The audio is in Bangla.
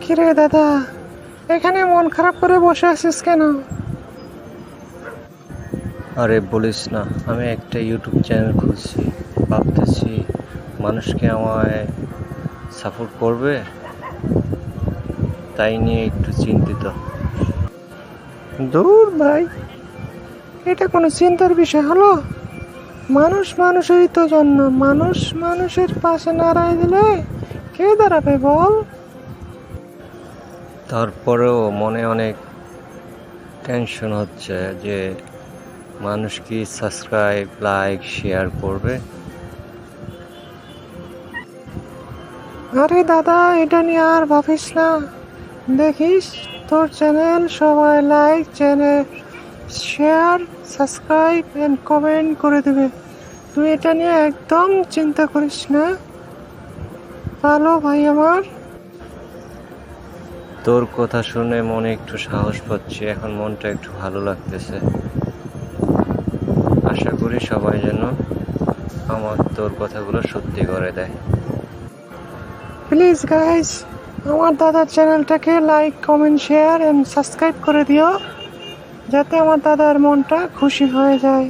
কিরে দাদা, এখানে মন খারাপ করে বসে আছিস কেন? আরে বলিস না, আমি একটা ইউটিউব চ্যানেল খুলছি। ভাবতেছি মানুষকে আমায় সাপোর্ট করবে, তাই নিয়ে একটু চিন্তিত। দূর ভাই, এটা কোনো চিন্তার বিষয় হলো? মানুষ মানুষেরই তো জন্য, মানুষ মানুষের পাশে নাড়াই দিলে কে দাঁড়াবে বল? তারপরেও মনে অনেক টেনশন হচ্ছে যে মানুষ কি সাবস্ক্রাইব, লাইক, শেয়ার করবে। আরে দাদা, এটা নিয়ে আর ভাবিস না। দেখিস তোর চ্যানেল সবাই like, channel share, subscribe and comment করে দেবে। তুই এটা নিয়ে একদম চিন্তা করিস না, ভালো ভাই আমার। তোর কথা শুনে মনে একটু সাহস পাচ্ছি, এখন মনটা একটু ভালো লাগতেছে। আশা করি সবাই যেন আমার তোর কথাগুলো সত্যি করে দেয়। প্লিজ গাইস, আমার দাদার চ্যানেলটাকে like, comment, share and subscribe করে দিও, যাতে আমার দাদার মনটা খুশি হয়ে যায়।